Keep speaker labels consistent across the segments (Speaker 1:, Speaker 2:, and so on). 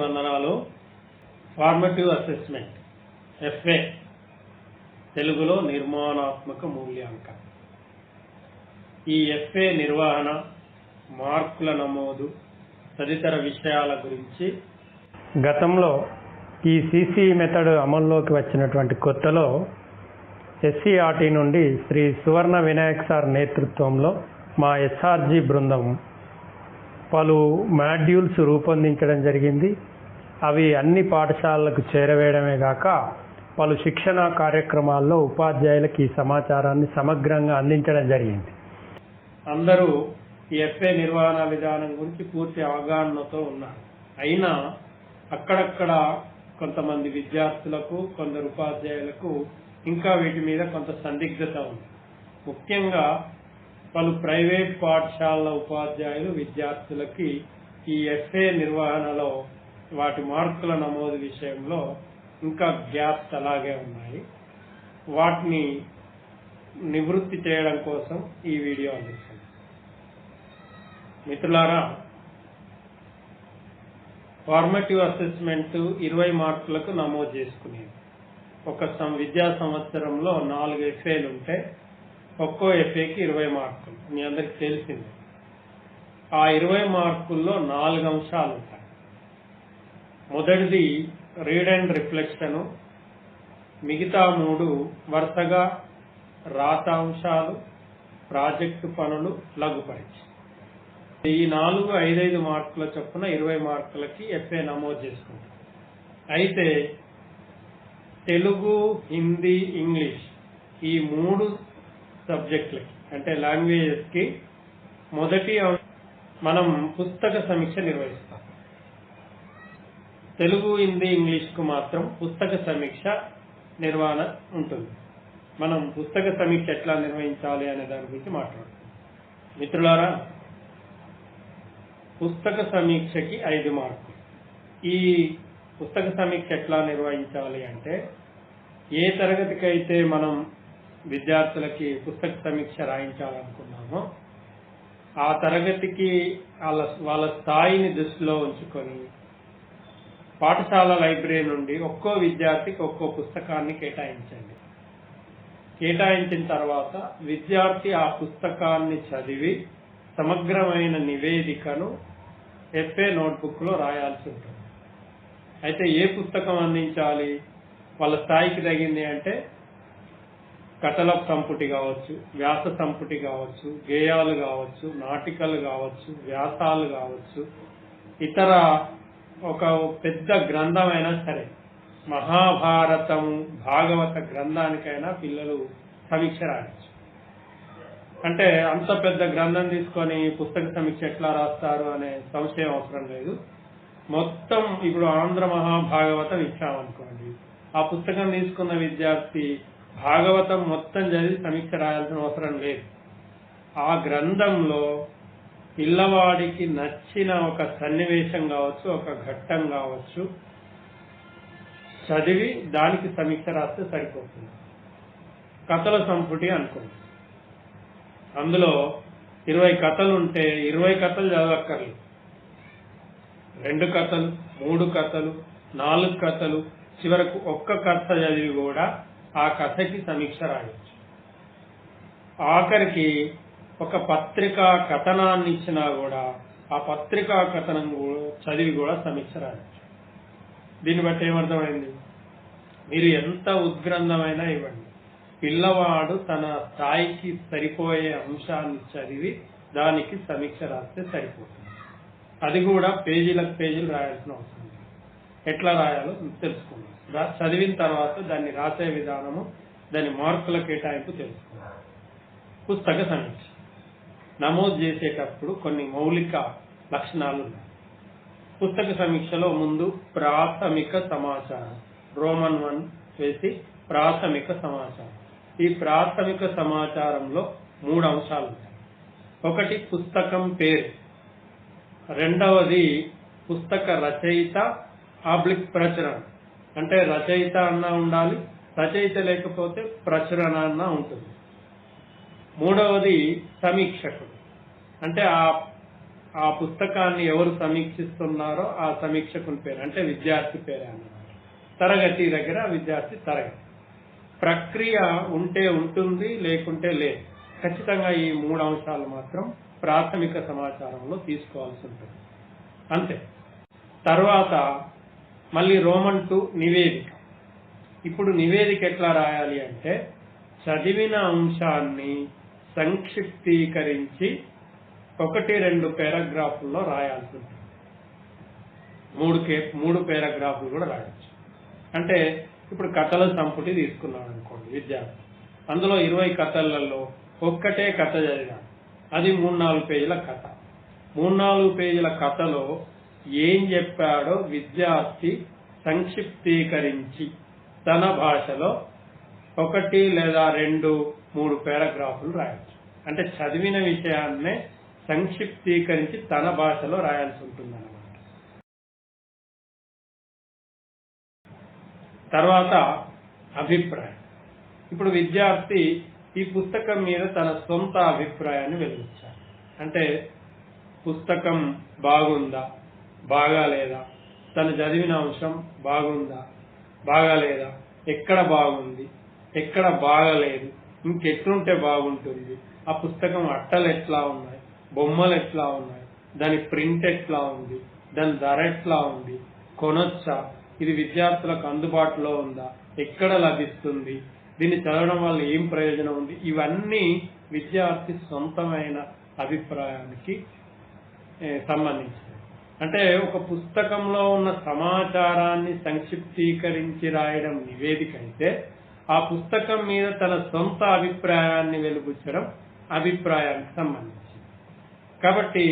Speaker 1: వందనాలు. Formative assessment FA తెలుగులో నిర్మాణాత్మక మూల్యాంకనం. ఈ FA నిర్వహణ, మార్కుల నమోదు తదితర విషయాల గురించి గతంలో ఈ CCE మెథడ్ అమల్లోకి వచ్చినటువంటి కొత్తలో SCRT నుండి శ్రీ సువర్ణ వినాయక్ సార్ నేతృత్వంలో మా SRG బృందం పలు మాడ్యూల్స్ రూపొందించడం జరిగింది. అవి అన్ని పాఠశాలలకు చేరవేయడమే కాక పలు శిక్షణ కార్యక్రమాల్లో ఉపాధ్యాయులకు ఈ సమాచారాన్ని సమగ్రంగా అందించడం జరిగింది. అందరూ ఈ FA నిర్వహణ విధానం గురించి పూర్తి అవగాహనతో ఉన్నారు. అయినా అక్కడక్కడ కొంతమంది విద్యార్థులకు, కొందరు ఉపాధ్యాయులకు ఇంకా వీటి మీద కొంత సందిగ్ధత ఉంది. ముఖ్యంగా పలు ప్రైవేట్ పాఠశాలల ఉపాధ్యాయులు విద్యార్థులకి ఈ FA నిర్వహణలో వాటి మార్కుల నమోదు విషయంలో ఇంకా గ్యాప్స్ అలాగే ఉన్నాయి. వాటిని నివృత్తి చేయడం కోసం ఈ వీడియో అందిస్తుంది. మిత్రులారా, ఫార్మేటివ్ అసెస్మెంట్ 20 మార్కులకు నమోదు చేసుకునేది. ఒక విద్యా సంవత్సరంలో 4 FAలు ఉంటే ఒక్కో FAకి 20 మార్కులు. మీ అందరికి తెలిసింది. ఆ 20 మార్కుల్లో 4 అంశాలు ఉంటాయి. మొదటిది రీడ్ అండ్ రిఫ్లెక్షన్, మిగతా 3 వరుసగా రాత అంశాలు, ప్రాజెక్టు పనులు, లఘు పరీక్ష. ఈ 4 5 మార్కుల చొప్పున 20 మార్కులకి FA నమోదు చేసుకుంటాం. అయితే తెలుగు, హిందీ, ఇంగ్లీష్ ఈ 3 సబ్జెక్టులకి అంటే లాంగ్వేజెస్కి మొదటి మనం పుస్తక సమీక్ష నిర్వహిస్తాం. తెలుగు, హిందీ, ఇంగ్లీష్కు మాత్రం పుస్తక సమీక్ష నిర్వహణ ఉంటుంది. మనం పుస్తక సమీక్ష ఎట్లా నిర్వహించాలి అనే దాని గురించి మాట్లాడుతాం. మిత్రులారా, పుస్తక సమీక్షకి 5 మార్కులు. ఈ పుస్తక సమీక్ష ఎట్లా నిర్వహించాలి అంటే, ఏ తరగతికి అయితే మనం విద్యార్థులకి పుస్తక సమీక్ష రాయించాలనుకున్నామో ఆ తరగతికి వాళ్ళ స్థాయిని దృష్టిలో ఉంచుకొని పాఠశాల లైబ్రరీ నుండి ఒక్కో విద్యార్థికి ఒక్కో పుస్తకాన్ని కేటాయించండి. కేటాయించిన తర్వాత విద్యార్థి ఆ పుస్తకాన్ని చదివి సమగ్రమైన నివేదికను FA నోట్బుక్లో రాయాల్సి ఉంటుంది. అయితే ఏ పుస్తకం అందించాలి? వాళ్ళ స్థాయికి తగింది అంటే కథల సంపుటి కావచ్చు, వ్యాస సంపుటి కావచ్చు, గేయాలు కావచ్చు, నాటికలు కావచ్చు, వ్యాసాలు కావచ్చు, ఇతర ఒక పెద్ద గ్రంథమైనా సరే, మహాభారతము, భాగవత గ్రంథానికైనా పిల్లలు సమీక్ష రాయవచ్చు. అంటే అంత పెద్ద గ్రంథం తీసుకొని పుస్తక సమీక్ష ఎట్లా రాస్తారు అనే సంశయం అవసరం లేదు. మొత్తం ఇప్పుడు ఆంధ్ర మహాభాగవతం ఇచ్చామనుకోండి, ఆ పుస్తకం తీసుకున్న విద్యార్థి భాగవతం మొత్తం చదివి సమీక్ష రాయాల్సిన అవసరం లేదు. ఆ గ్రంథంలో పిల్లవాడికి నచ్చిన ఒక సన్నివేశం కావచ్చు, ఒక ఘట్టం కావచ్చు, చదివి దానికి సమీక్ష రాస్తే సరిపోతుంది. కథల సంపుటి అనుకోండి, అందులో 20 కథలు ఉంటే 20 కథలు చదవక్కర్లేదు. 2 కథలు, 3 కథలు, 4 కథలు, చివరకు ఒక్క కథ చదివి కూడా ఆ కథకి సమీక్ష రాయవచ్చు. ఆఖరికి ఒక పత్రికా కథనాన్ని ఇచ్చినా కూడా ఆ పత్రికా కథనం చదివి కూడా సమీక్ష రాయవచ్చు. దీన్ని బట్టి ఏమర్థమైంది? మీరు ఎంత ఉద్గ్రంథమైనా ఇవ్వండి, పిల్లవాడు తన స్థాయికి సరిపోయే అంశాన్ని చదివి దానికి సమీక్ష రాస్తే సరిపోతుంది. అది కూడా పేజీలకు పేజీలు రాయాల్సిన అవసరం లేదు. ఎట్లా రాయాలో తెలుసుకుందాం. చదివిన తర్వాత దాన్ని రాసే విధానము, దాని మార్కుల కేటాయింపు తెలుసుకుందాం. పుస్తక సమీక్ష నమోదు చేసేటప్పుడు కొన్ని మౌలిక లక్షణాలు ఉన్నాయి. పుస్తక సమీక్షలో ముందు ప్రాథమిక సమాచారం, రోమన్ 1 వేసి ప్రాథమిక సమాచారం. ఈ ప్రాథమిక సమాచారంలో 3 అంశాలు ఉంటాయి. ఒకటి పుస్తకం పేరు, రెండవది పుస్తక రచయిత / ప్రచురణ, అంటే రచయిత అన్నా ఉండాలి, రచయిత లేకపోతే ప్రచురణ అన్నా ఉంటుంది. మూడవది సమీక్షకుడు, అంటే ఆ ఆ పుస్తకాన్ని ఎవరు సమీక్షిస్తున్నారో ఆ సమీక్షకుని పేరు, అంటే విద్యార్థి పేరు అన్నమాట. తరగతి దగ్గర విద్యార్థి తరగతి. ప్రక్రియ ఉంటే ఉంటుంది, లేకుంటే లేదు. ఖచ్చితంగా ఈ 3 అంశాలు మాత్రం ప్రాథమిక సమాచారంలో తీసుకోవాల్సి ఉంటుంది, అంతే. తర్వాత మళ్ళీ రోమన్ 2 నివేదిక. ఇప్పుడు నివేదిక ఎట్లా రాయాలి అంటే, చదివిన అంశాన్ని సంక్షిప్తీకరించి 1-2 పారాగ్రాఫుల్లో రాయాల్సి ఉంటుంది. 3 పారాగ్రాఫులు కూడా రాయొచ్చు. అంటే ఇప్పుడు కథల సంపుటి తీసుకున్నాడు అనుకోండి విద్యార్థి, అందులో 20 కథలలో ఒక్కటే కథ చదివాడు, అది 3-4 పేజీల కథ. 3-4 పేజీల కథలో ఏం చెప్పాడో విద్యార్థి సంక్షిప్తీకరించి తన భాషలో 1 లేదా 2-3 పారాగ్రాఫులు రాయొచ్చు. అంటే చదివిన విషయాన్నే సంక్షిప్తీకరించి తన భాషలో రాయాల్సి ఉంటుంది అన్నమాట. తర్వాత అభిప్రాయం. ఇప్పుడు విద్యార్థి ఈ పుస్తకం మీద తన సొంత అభిప్రాయాన్ని వెలిగించాలి. అంటే పుస్తకం బాగుందా, బాగాలేదా, తను చదివిన అంశం బాగుందా, బాగాలేదా, ఎక్కడ బాగుంది, ఎక్కడ బాగలేదు, ఇంకెట్లుంటే బాగుంటుంది, ఆ పుస్తకం అట్టలు ఎట్లా ఉన్నాయి, బొమ్మలు ఎట్లా ఉన్నాయి, దాని ప్రింట్ ఎట్లా ఉంది, దాని ధర ఎట్లా ఉంది, కొనొచ్చా, ఇది విద్యార్థులకు అందుబాటులో ఉందా, ఎక్కడ లభిస్తుంది, దీన్ని చదవడం వల్ల ఏం ప్రయోజనం ఉంది, ఇవన్నీ విద్యార్థి సొంతమైన అభిప్రాయానికి సంబంధించినవి. అంటే ఒక పుస్తకంలో ఉన్న సమాచారాన్ని సంక్షిప్తీకరించి రాయడం నివేదిక అయితే, ఆ పుస్తకం మీద తన సొంత అభిప్రాయాన్ని వెలుబుచ్చడం అభిప్రాయానికి సంబంధించింది. కాబట్టి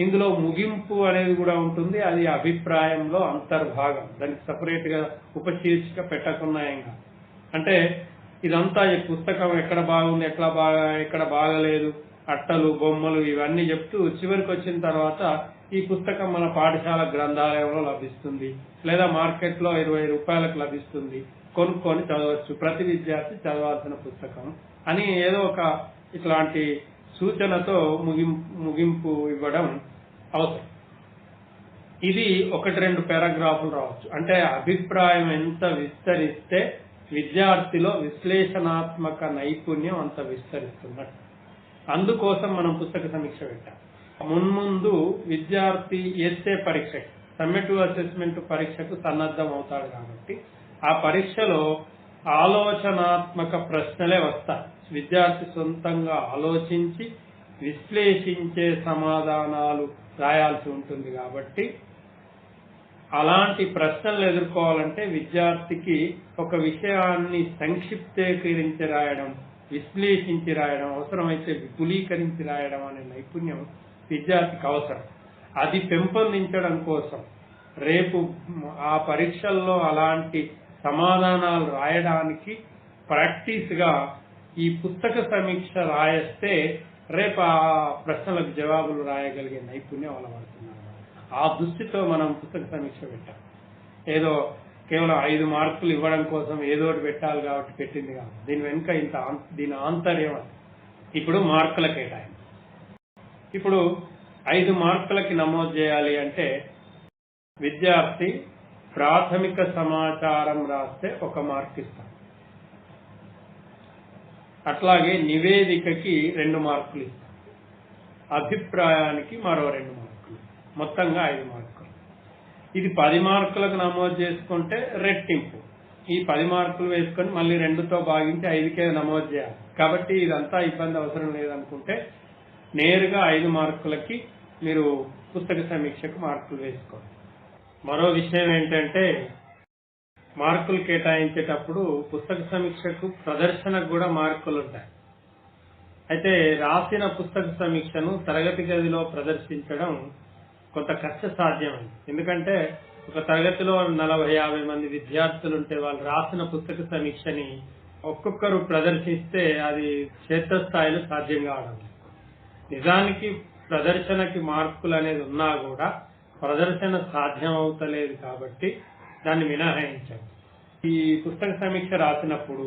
Speaker 1: ఇందులో ముగింపు అనేది కూడా ఉంటుంది, అది అభిప్రాయంలో అంతర్భాగం. దానికి సపరేట్ గా ఉపశీర్షిక పెట్టకున్నాయంగా. అంటే ఇదంతా ఈ పుస్తకం ఎక్కడ బాగుంది, ఎక్కడ బాగలేదు, అట్టలు, బొమ్మలు ఇవన్నీ చెప్తూ చివరికి వచ్చిన తర్వాత ఈ పుస్తకం మన పాఠశాల గ్రంథాలయంలో లభిస్తుంది, లేదా మార్కెట్లో 20 రూపాయలకు లభిస్తుంది, కొనుక్కొని చదవచ్చు, ప్రతి విద్యార్థి చదవాల్సిన పుస్తకం అని ఏదో ఒక ఇట్లాంటి సూచనతో ముగింపు ఇవ్వడం అవసరం. ఇది 1-2 పారాగ్రాఫులు రావచ్చు. అంటే అభిప్రాయం ఎంత విస్తరిస్తే విద్యార్థిలో విశ్లేషణాత్మక నైపుణ్యం అంత విస్తరిస్తున్నట్టు. అందుకోసం మనం పుస్తక సమీక్ష పెట్టాం. మున్ముందు విద్యార్థి ఎస్ఏ పరీక్షకి, సమ్మేటివ్ అసెస్మెంట్ పరీక్షకు సన్నద్ధం అవుతాడు కాబట్టి ఆ పరీక్షలో ఆలోచనాత్మక ప్రశ్నలే వస్తాయి. విద్యార్థి సొంతంగా ఆలోచించి విశ్లేషించే సమాధానాలు రాయాల్సి ఉంటుంది. కాబట్టి అలాంటి ప్రశ్నలు ఎదుర్కోవాలంటే విద్యార్థికి ఒక విషయాన్ని సంక్షిప్తీకరించి రాయడం, విశ్లేషించి రాయడం, అవసరమైతే విపులీకరించి రాయడం అనే నైపుణ్యం విద్యార్థికి అవసరం. అది పెంపొందించడం కోసం రేపు ఆ పరీక్షల్లో అలాంటి సమాధానాలు రాయడానికి ప్రాక్టీస్ గా ఈ పుస్తక సమీక్ష రాయిస్తే రేపు ఆ ప్రశ్నలకు జవాబులు రాయగలిగే నైపుణ్యం అలవడుతున్నారు. ఆ దృష్టితో మనం పుస్తక సమీక్ష పెట్టాం. ఏదో కేవలం 5 మార్కులు ఇవ్వడం కోసం ఏదో ఒకటి పెట్టాలి కాబట్టి పెట్టింది కాదు. దీని వెనుక దీని ఆంతర్యం. ఇప్పుడు మార్కుల కేటాయింపు. ఇప్పుడు 5 మార్కులకి నమోదు చేయాలి అంటే విద్యార్థి ప్రాథమిక సమాచారం రాస్తే 1 మార్కు ఇస్తాం. అట్లాగే నివేదికకి 2 మార్కులు ఇస్తాం, అభిప్రాయానికి మరో 2 మార్కులు, మొత్తంగా 5 మార్కులు. ఇది 10 మార్కులకు నమోదు చేసుకుంటే రెట్టింపు. ఈ 10 మార్కులు వేసుకొని మళ్ళీ 2తో భాగించి 5కే నమోదు చేయాలి. కాబట్టి ఇదంతా ఇబ్బంది అవసరం లేదనుకుంటే నేరుగా 5 మార్కులకి మీరు పుస్తక సమీక్షకు మార్కులు వేసుకోండి. మరో విషయం ఏంటంటే మార్కులు కేటాయించేటప్పుడు పుస్తక సమీక్షకు ప్రదర్శనకు కూడా మార్కులు ఉంటాయి. అయితే రాసిన పుస్తక సమీక్షను తరగతి గదిలో ప్రదర్శించడం కొంత కష్టసాధ్యమైంది. ఎందుకంటే ఒక తరగతిలో 40-50 మంది విద్యార్థులు ఉంటే వాళ్ళు రాసిన పుస్తక సమీక్షని ఒక్కొక్కరు ప్రదర్శిస్తే అది క్షేత్రస్థాయిలో సాధ్యం కావడం. నిజానికి ప్రదర్శనకి మార్కులు అనేది ఉన్నా కూడా ప్రదర్శన సాధ్యం అవుతలేదు కాబట్టి దాన్ని మినహాయించాం. ఈ పుస్తక సమీక్ష రాసినప్పుడు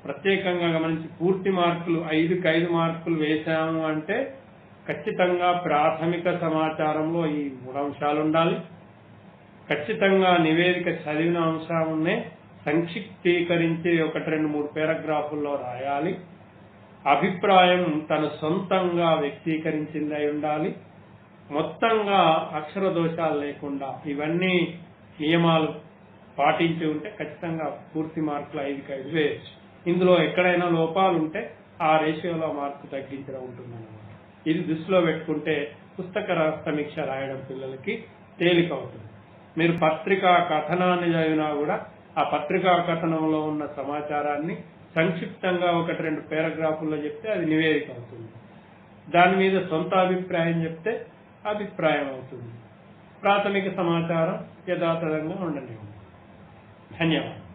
Speaker 1: ప్రత్యేకంగా గమనించి పూర్తి మార్కులు 5కి 5 మార్కులు వేశాము అంటే ఖచ్చితంగా ప్రాథమిక సమాచారంలో ఈ 3 అంశాలు ఉండాలి. ఖచ్చితంగా నివేదిక చదివిన అంశాలనే సంక్షిప్తీకరించి 1, 2, 3 పారాగ్రాఫుల్లో రాయాలి. అభిప్రాయం తన సొంతంగా వ్యక్తీకరించింది అయి ఉండాలి. మొత్తంగా అక్షర దోషాలు లేకుండా ఇవన్నీ నియమాలు పాటించి ఉంటే ఖచ్చితంగా పూర్తి మార్కులు 5కి 5 వేయచ్చు. ఇందులో ఎక్కడైనా లోపాలు ఉంటే ఆ రేషియోలో మార్కు తగ్గించడం ఉంటుందన్నమాట. ఇది దృష్టిలో పెట్టుకుంటే పుస్తక సమీక్ష రాయడం పిల్లలకి తేలికవుతుంది. మీరు పత్రికా కథనాన్ని చదివినా కూడా ఆ పత్రికా కథనంలో ఉన్న సమాచారాన్ని సంక్షిప్తంగా 1, 2 పారాగ్రాఫుల్లో చెప్తే అది నివేదిక అవుతుంది. దాని మీద సొంత అభిప్రాయం చెప్తే అభిప్రాయం అవుతుంది. ప్రాథమిక సమాచారం యథాతథంగా ఉండనివ్వండి. ధన్యవాదాలు.